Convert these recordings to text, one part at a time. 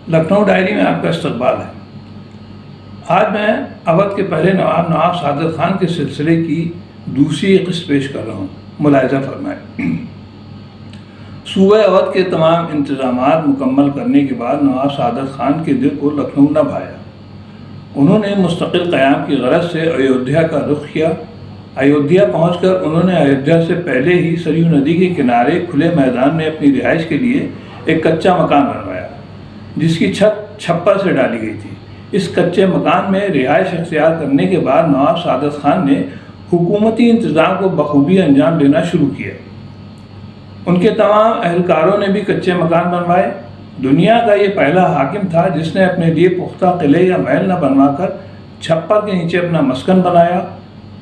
Lucknow diary میں آپ کا استقبال ہے۔ آج میں اودھ کے پہلے نواب سعادت خان کے سلسلے کی دوسری قسط پیش کر رہا ہوں۔ ملاحظہ فرمائیں۔ صوبہ اودھ کے تمام انتظامات مکمل کرنے کے بعد نواب سعادت خان کے دل کو لکھنؤ نہ بھایا۔ انہوں نے مستقل قیام کی غرض سے ایودھیا کا رخ کیا۔ ایودھیا پہنچ کر انہوں نے ایودھیا سے پہلے ہی سریو ندی کے کنارے کھلے میدان میں اپنی رہائش کے لیے ایک کچا مکان بنوایا، جس کی چھت چھپر سے ڈالی گئی تھی۔ اس کچے مکان میں رہائش اختیار کرنے کے بعد نواب سعادت خان نے حکومتی انتظام کو بخوبی انجام دینا شروع کیا۔ ان کے تمام اہلکاروں نے بھی کچے مکان بنوائے۔ دنیا کا یہ پہلا حاکم تھا جس نے اپنے لیے پختہ قلعے یا محل نہ بنوا کر چھپر کے نیچے اپنا مسکن بنایا،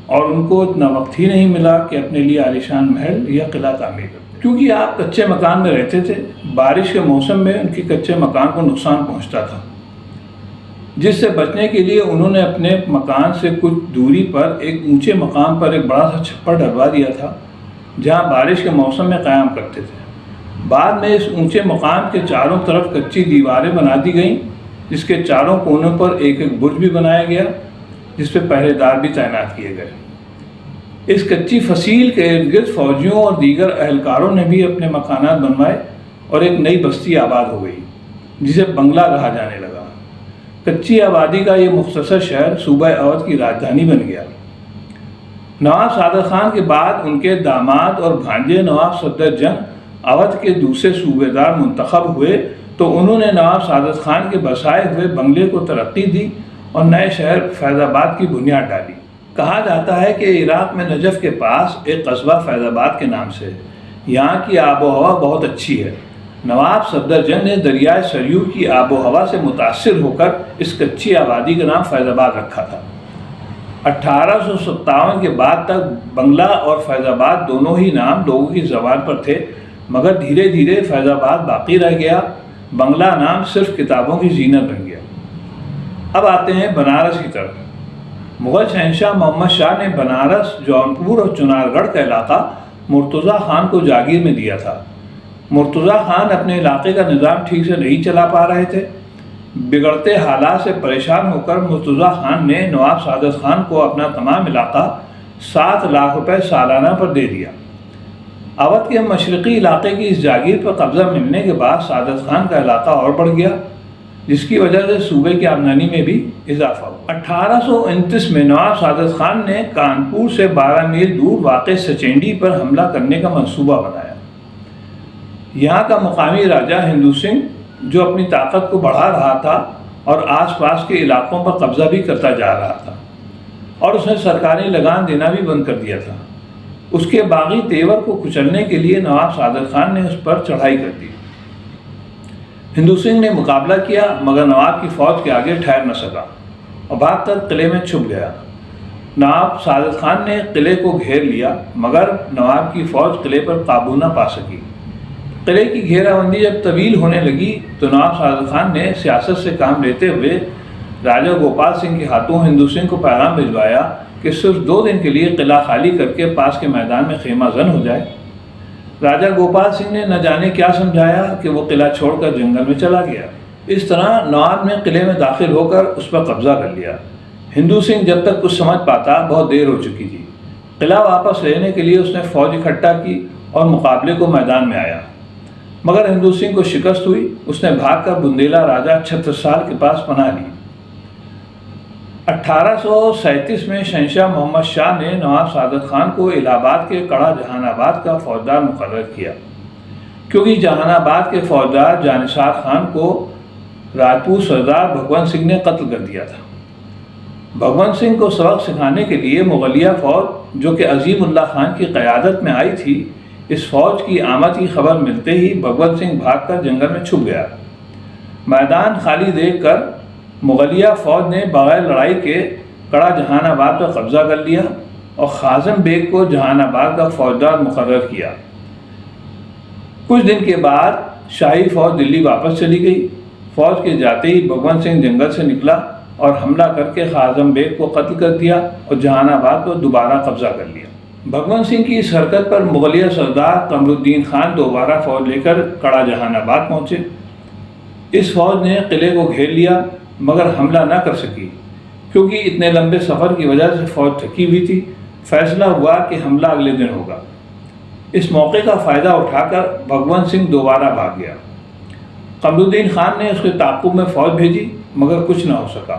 اور ان کو اتنا وقت ہی نہیں ملا کہ اپنے لیے عالیشان محل یا قلعہ تعمیر کرتے۔ کیونکہ آپ کچے مکان میں رہتے تھے، بارش کے موسم میں ان کے کچے مکان کو نقصان پہنچتا تھا، جس سے بچنے کے لیے انہوں نے اپنے مکان سے کچھ دوری پر ایک اونچے مقام پر ایک بڑا سا چھپر ڈلوا دیا تھا، جہاں بارش کے موسم میں قیام کرتے تھے۔ بعد میں اس اونچے مقام کے چاروں طرف کچی دیواریں بنا دی گئیں، جس کے چاروں کونوں پر ایک ایک برج بھی بنایا گیا، جس پہ پہرے دار بھی تعینات کیے گئے۔ اس کچی فصیل کے ارد گرد فوجیوں اور دیگر اہلکاروں نے بھی اپنے مکانات بنوائے اور ایک نئی بستی آباد ہو گئی، جسے بنگلہ کہا جانے لگا۔ کچی آبادی کا یہ مختصر شہر صوبہ اودھ کی راجدھانی بن گیا۔ نواب سعادت خان کے بعد ان کے داماد اور بھانجے نواب صفدر جنگ اودھ کے دوسرے صوبے دار منتخب ہوئے تو انہوں نے نواب سعادت خان کے بسائے ہوئے بنگلے کو ترقی دی اور نئے شہر فیض آباد کی بنیاد ڈالی۔ کہا جاتا ہے کہ عراق میں نجف کے پاس ایک قصبہ فیض آباد کے نام سے یہاں کی آب و ہوا بہت اچھی ہے۔ نواب صفدر جنگ نے دریائے سریو کی آب و ہوا سے متاثر ہو کر اس کچی آبادی کا نام فیض آباد رکھا تھا۔ 1857 کے بعد تک بنگلہ اور فیض آباد دونوں ہی نام لوگوں کی زبان پر تھے، مگر دھیرے دھیرے فیض آباد باقی رہ گیا۔ بنگلہ نام صرف کتابوں کی زینت بن گیا۔ اب آتے ہیں بنارس کی طرف۔ مغل شہنشاہ محمد شاہ نے بنارس، جونپور اور چنار گڑھ کا علاقہ مرتضیٰ خان کو جاگیر میں دیا تھا۔ مرتضیٰ خان اپنے علاقے کا نظام ٹھیک سے نہیں چلا پا رہے تھے۔ بگڑتے حالات سے پریشان ہو کر مرتضیٰ خان نے نواب سعادت خان کو اپنا تمام علاقہ 7 لاکھ روپے سالانہ پر دے دیا۔ اودھ کے مشرقی علاقے کی اس جاگیر پر قبضہ ملنے کے بعد سعادت خان کا علاقہ اور بڑھ گیا، جس کی وجہ سے صوبے کی آمدنی میں بھی اضافہ ہوا۔ 1829 میں نواب سعادت خان نے کانپور سے 12 میل دور واقع سچینڈی پر حملہ کرنے کا منصوبہ بنایا۔ یہاں کا مقامی راجہ ہندو سنگھ، جو اپنی طاقت کو بڑھا رہا تھا اور آس پاس کے علاقوں پر قبضہ بھی کرتا جا رہا تھا، اور اس نے سرکاری لگان دینا بھی بند کر دیا تھا، اس کے باغی تیور کو کچلنے کے لیے نواب سعادت خان نے اس پر چڑھائی کر دی۔ ہندو سنگھ نے مقابلہ کیا، مگر نواب کی فوج کے آگے ٹھہر نہ سکا اور بھاگ کر قلعے میں چھپ گیا۔ نواب سعادت خان نے قلعے کو گھیر لیا، مگر نواب کی فوج قلعے پر قابو نہ پا سکی۔ قلعے کی گھیرا بندی جب طویل ہونے لگی تو نواب سعادت خان نے سیاست سے کام لیتے ہوئے راجہ گوپال سنگھ کے ہاتھوں ہندو سنگھ کو پیغام بھجوایا کہ صرف 2 دن کے لیے قلعہ خالی کر کے پاس کے میدان میں خیمہ زن ہو جائے۔ راجہ گوپال سنگھ نے نہ جانے کیا سمجھایا کہ وہ قلعہ چھوڑ کر جنگل میں چلا گیا۔ اس طرح نواب نے قلعے میں داخل ہو کر اس پر قبضہ کر لیا۔ ہندو سنگھ جب تک کچھ سمجھ پاتا بہت دیر ہو چکی تھی۔ قلعہ واپس لینے کے لیے اس نے فوج اکٹھا کی اور مقابلے کو میدان میں آیا، مگر ہندو سنگھ کو شکست ہوئی۔ اس نے بھاگ کر بندیلا راجہ چھترسال کے پاس پناہ لی۔ 1837 میں شہنشاہ محمد شاہ نے نواب سعادت خان کو الہ آباد کے کڑہ جہان آباد کا فوجدار مقرر کیا، کیونکہ جہان آباد کے فوجدار جانثار خان کو راجپوت سردار بھگوت سنگھ نے قتل کر دیا تھا۔ بھگوت سنگھ کو سبق سکھانے کے لیے مغلیہ فوج، جو کہ عظیم اللہ خان کی قیادت میں آئی تھی، اس فوج کی آمد کی خبر ملتے ہی بھگوت سنگھ بھاگ کر جنگل میں چھپ گیا۔ میدان خالی دیکھ کر مغلیہ فوج نے بغیر لڑائی کے کڑہ جہان آباد پر قبضہ کر لیا اور خازن بیگ کو جہان آباد کا فوجدار مقرر کیا۔ کچھ دن کے بعد شاہی فوج دلی واپس چلی گئی۔ فوج کے جاتے ہی بھگوت سنگھ جنگل سے نکلا اور حملہ کر کے خازن بیگ کو قتل کر دیا اور جہان آباد پر دوبارہ قبضہ کر لیا۔ بھگوت سنگھ کی اس حرکت پر مغلیہ سردار قمر الدین خان دوبارہ فوج لے کر کڑہ جہان آباد پہنچے۔ اس فوج نے قلعے کو گھیر لیا مگر حملہ نہ کر سکی، کیونکہ اتنے لمبے سفر کی وجہ سے فوج تھکی ہوئی تھی۔ فیصلہ ہوا کہ حملہ اگلے دن ہوگا۔ اس موقع کا فائدہ اٹھا کر بھگونت سنگھ دوبارہ بھاگ گیا۔ قمر الدین خان نے اس کے تعاقب میں فوج بھیجی مگر کچھ نہ ہو سکا۔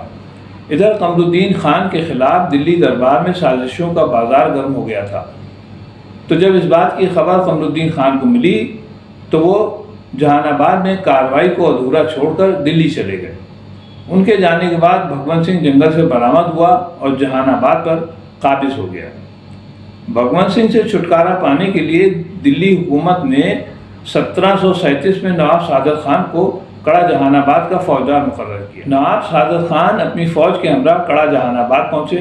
ادھر قمر الدین خان کے خلاف دلی دربار میں سازشوں کا بازار گرم ہو گیا تھا۔ تو جب اس بات کی خبر قمر الدین خان کو ملی تو وہ جہان آباد میں کارروائی کو ادھورا چھوڑ کر دلی چلے گئے۔ ان کے جانے کے بعد بھگونت سنگھ جنگل سے برآمد ہوا اور جہان آباد پر قابض ہو گیا۔ بھگونت سنگھ سے چھٹکارا پانے کے لیے دلی حکومت نے 1737 میں نواب سعادت خان کو کڑا جہان آباد کا فوجدار مقرر کیا۔ نواب سعادت خان اپنی فوج کے ہمراہ کڑا جہان آباد پہنچے۔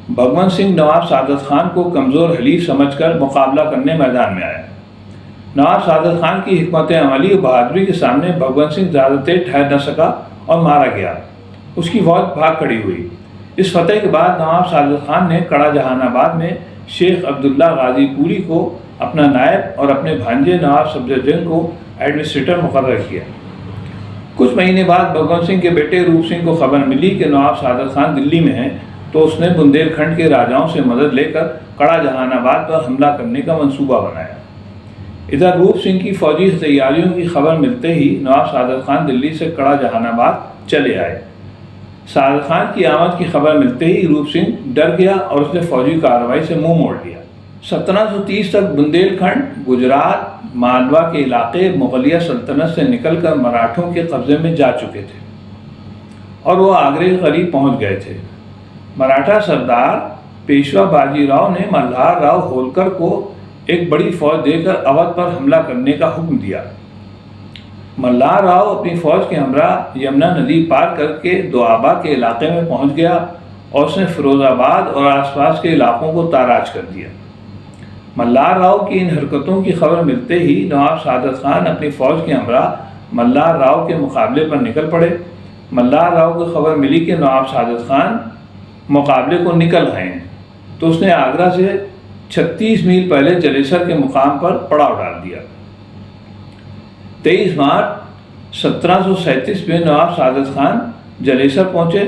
بھگونت سنگھ نواب سعادت خان کو کمزور حلیف سمجھ کر مقابلہ کرنے میدان میں آیا۔ نواب سعادت خان کی حکمت عملی و بہادری کے سامنے بھگونت سنگھ زیادہ دیر ٹھہر نہ سکا اور مارا گیا۔ اس کی فوج بھاگ کھڑی ہوئی۔ اس فتح کے بعد نواب سعادت خان نے کڑا جہان آباد میں شیخ عبداللہ غازی پوری کو اپنا نائب اور اپنے بھانجے نواب سفدرجنگ کو ایڈمنسٹریٹر مقرر کیا۔ کچھ مہینے بعد بھگونت سنگھ کے بیٹے روپ سنگھ کو خبر ملی کہ نواب سعادت خان دلی میں ہیں، تو اس نے بندیل کھنڈ کے راجاؤں سے مدد لے کر کڑا جہان آباد پر حملہ کرنے کا منصوبہ بنایا۔ ادھر روپ سنگھ کی فوجی تیاریوں کی خبر ملتے ہی نواب سعادت خان دلی سے کڑا جہان آباد چلے آئے۔ سعادت خان کی آمد کی خبر ملتے ہی روپ سنگھ ڈر گیا اور اس نے فوجی کارروائی سے منہ موڑ لیا۔ 1730 تک بندیل کھنڈ، گجرات، مالوا کے علاقے مغلیہ سلطنت سے نکل کر مراٹھوں کے قبضے میں جا چکے تھے اور وہ آگرے کے قریب پہنچ گئے تھے۔ مراٹھا سردار پیشوا باجی راؤ نے ملہار راؤ ہولکر کو ایک بڑی فوج دے کر اودھ پر حملہ کرنے کا حکم دیا۔ ملہار راؤ اپنی فوج کے ہمراہ یمنا ندی پار کر کے دوآبا کے علاقے میں پہنچ گیا اور اس نے فیروز آباد اور آس پاس کے علاقوں کو تاراج کر دیا۔ ملہار راؤ کی ان حرکتوں کی خبر ملتے ہی نواب سعادت خان اپنی فوج کے ہمراہ ملہار راؤ کے مقابلے پر نکل پڑے۔ ملہار راؤ کو خبر ملی کہ نواب سعادت خان مقابلے کو نکل آئے ہیں، تو اس نے آگرہ سے 36 میل پہلے جلیسر کے مقام پر پڑاؤ ڈال دیا۔ 23 مارچ 1737 میں نواب سعادت خان جلیسر پہنچے،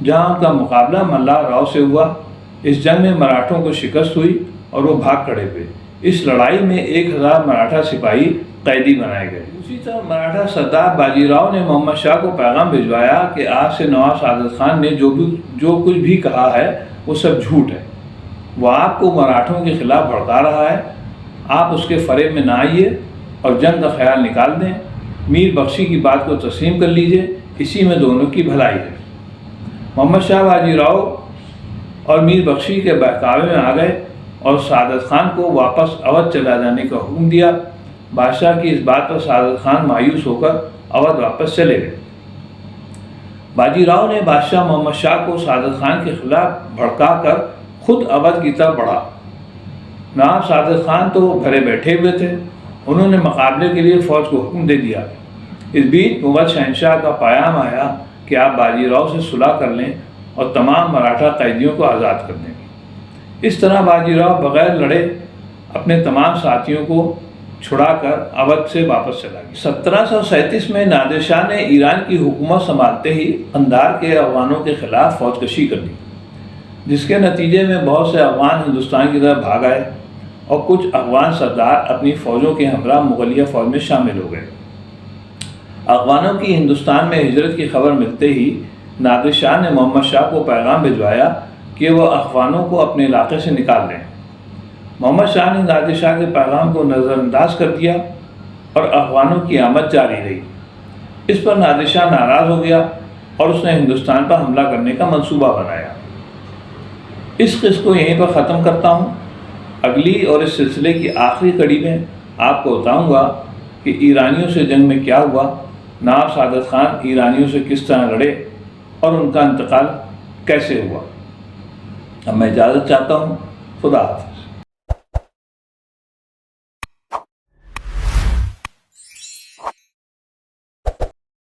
جہاں ان کا مقابلہ ملہار راؤ سے ہوا۔ اس جنگ میں مراٹھوں کو شکست ہوئی اور وہ بھاگ کھڑے ہوئے۔ اس لڑائی میں 1000 مراٹھا سپاہی قیدی بنائے گئے۔ اسی طرح مراٹھا سردار باجی راؤ نے محمد شاہ کو پیغام بھجوایا کہ آج سے نواب سعادت خان نے جو کچھ بھی کہا ہے وہ سب جھوٹ ہے۔ وہ آپ کو مراٹھوں کے خلاف بھڑکا رہا ہے۔ آپ اس کے فریب میں نہ آئیے اور جنگ کا خیال نکال دیں۔ میر بخشی کی بات کو تسلیم کر لیجئے، اسی میں دونوں کی بھلائی ہے۔ محمد شاہ باجی راؤ اور میر بخشی کے بہکاوے میں آ گئے اور سعادت خان کو واپس اودھ چلا جانے کا حکم دیا۔ بادشاہ کی اس بات پر سعادت خان مایوس ہو کر اودھ واپس چلے گئے۔ باجی راؤ نے بادشاہ محمد شاہ کو سعادت خان کے خلاف بھڑکا کر خود اودھ کی طرف بڑھا۔ نواب سعادت خان تو گھرے بیٹھے ہوئے تھے، انہوں نے مقابلے کے لیے فوج کو حکم دے دیا۔ اس بیچ مغل شہنشاہ کا پیام آیا کہ آپ باجی راؤ سے صلح کر لیں اور تمام مراٹھا قیدیوں کو آزاد کر دیں۔ اس طرح باجی راؤ بغیر لڑے اپنے تمام ساتھیوں کو چھڑا کر اودھ سے واپس چلا گیا۔ 1737 میں نادر شاہ نے ایران کی حکومت سنبھالتے ہی قندھار کے افغانوں کے خلاف فوج کشی کر دی، جس کے نتیجے میں بہت سے افغان ہندوستان کی طرف بھاگ آئے اور کچھ افغان سردار اپنی فوجوں کے ہمراہ مغلیہ فوج میں شامل ہو گئے۔ افغانوں کی ہندوستان میں ہجرت کی خبر ملتے ہی نادر شاہ نے محمد شاہ کو پیغام بھجوایا کہ وہ افغانوں کو اپنے علاقے سے نکال دیں۔ محمد شاہ نے نادر شاہ کے پیغام کو نظر انداز کر دیا اور افغانوں کی آمد جاری رہی۔ اس پر نادر شاہ ناراض ہو گیا اور اس نے ہندوستان پر حملہ کرنے کا منصوبہ بنایا۔ اس قصے کو یہیں پر ختم کرتا ہوں۔ اگلی اور اس سلسلے کی آخری کڑی میں آپ کو بتاؤں گا کہ ایرانیوں سے جنگ میں کیا ہوا، نواب سعادت خان ایرانیوں سے کس طرح لڑے اور ان کا انتقال کیسے ہوا۔ اب میں اجازت چاہتا ہوں۔ خدا حافظ۔